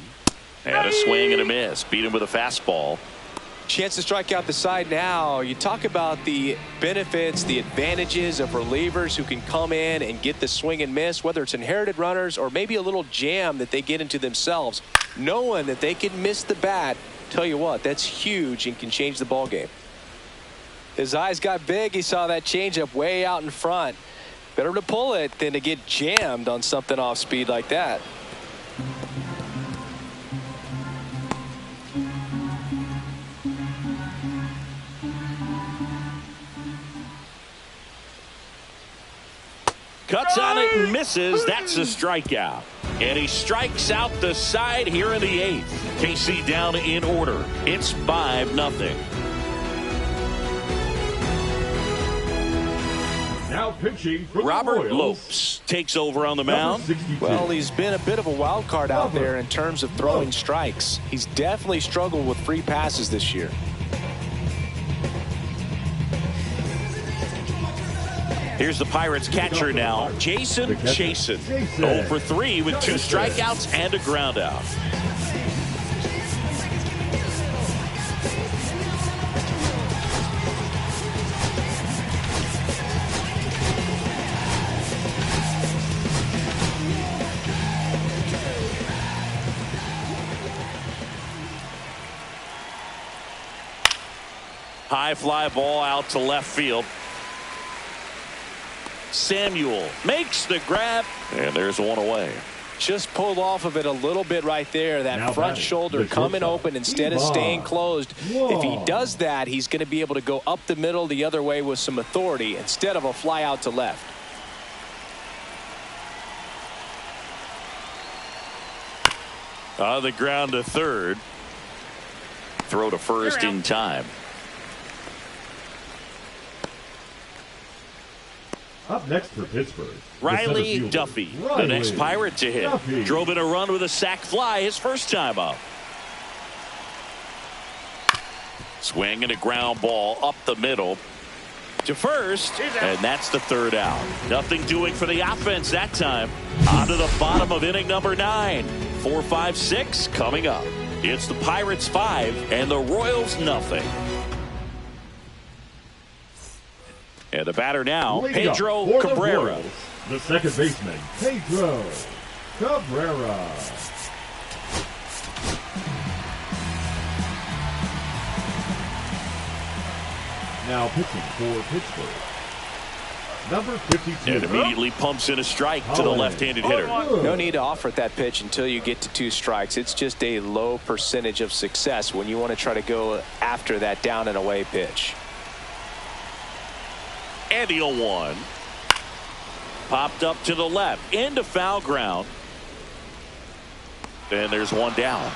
And a swing and a miss. Beat him with a fastball. Chance to strike out the side now. You talk about the benefits, the advantages of relievers who can come in and get the swing and miss, whether it's inherited runners or maybe a little jam that they get into themselves. Knowing that they can miss the bat, tell you what, that's huge and can change the ball game. His eyes got big. He saw that changeup way out in front. Better to pull it than to get jammed on something off speed like that. Cuts on it and misses. That's a strikeout. And he strikes out the side here in the 8th. KC down in order. It's 5-0. Now pitching for Robert the Royals, Lopes takes over on the mound. Well, he's been a bit of a wild card out there in terms of throwing strikes. He's definitely struggled with free passes this year. Here's the Pirates catcher now, Jason Chasen. 0 for 3 with 2 strikeouts and a ground out. High fly ball out to left field. Samuel makes the grab, and there's 1 away. Just pulled off of it a little bit right there. That front shoulder coming open instead of staying closed. If he does that, he's going to be able to go up the middle the other way with some authority instead of a fly out to left. On the ground to third. Throw to first in time. Up next for Pittsburgh, Riley Duffy, the next Pirate to hit. Duffy. Drove in a run with a sac fly his first time up. Swing and a ground ball up the middle to first, and that's the 3rd out. Nothing doing for the offense that time. On to the bottom of inning number 9. 4, 5, 6 coming up. It's the Pirates 5 and the Royals nothing. And the batter now, Pedro Cabrera. The second baseman, Pedro Cabrera. Now pitching for Pittsburgh, number 52. And immediately pumps in a strike to the left-handed hitter. No need to offer at that pitch until you get to 2 strikes. It's just a low percentage of success when you want to try to go after that down and away pitch. And the 0-1. Popped up to the left into foul ground. And there's one down.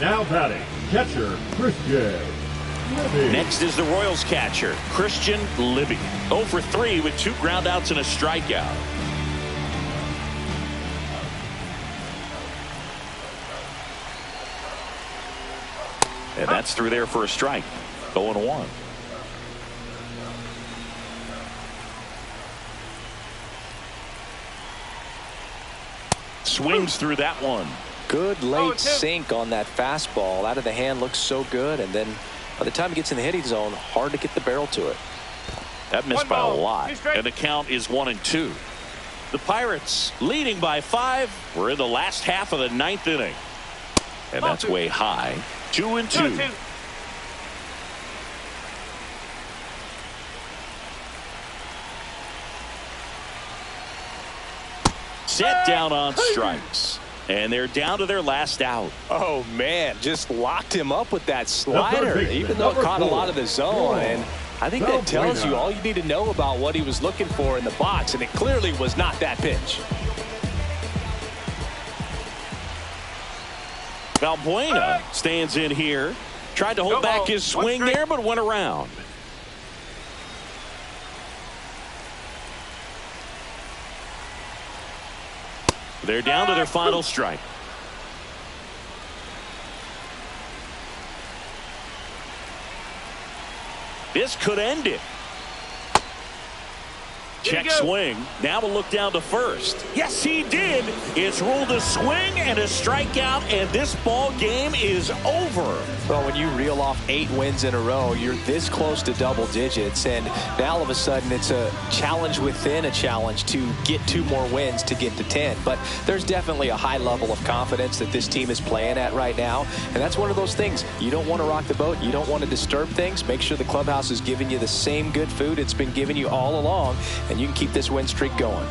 Now batting, catcher Christian Libby. Next is the Royals catcher, Christian Libby. 0 for 3 with 2 groundouts and a strikeout. And that's through there for a strike. 0-1. Swings through that one. Good late sink on that fastball. Out of the hand, looks so good, and then by the time it gets in the hitting zone, hard to get the barrel to it. That missed by a lot, and the count is 1-2. The Pirates leading by 5. We're in the last half of the 9th inning, and that's way high. 2-2. Set down on strikes. And they're down to their last out. Oh, man, just locked him up with that slider, even though it caught a lot of the zone. And I think that tells you all you need to know about what he was looking for in the box, and it clearly was not that pitch. Valbuena stands in here. Tried to hold back his swing there, but went around. They're down to their final strike. This could end it. Check swing. Now we'll look down to first. Yes, he did. It's ruled a swing and a strikeout, and this ball game is over. Well, when you reel off 8 wins in a row, you're this close to double digits, and now all of a sudden it's a challenge within a challenge to get 2 more wins to get to 10. But there's definitely a high level of confidence that this team is playing at right now, and that's one of those things. You don't want to rock the boat. You don't want to disturb things. Make sure the clubhouse is giving you the same good food it's been giving you all along, and you can keep this win streak going.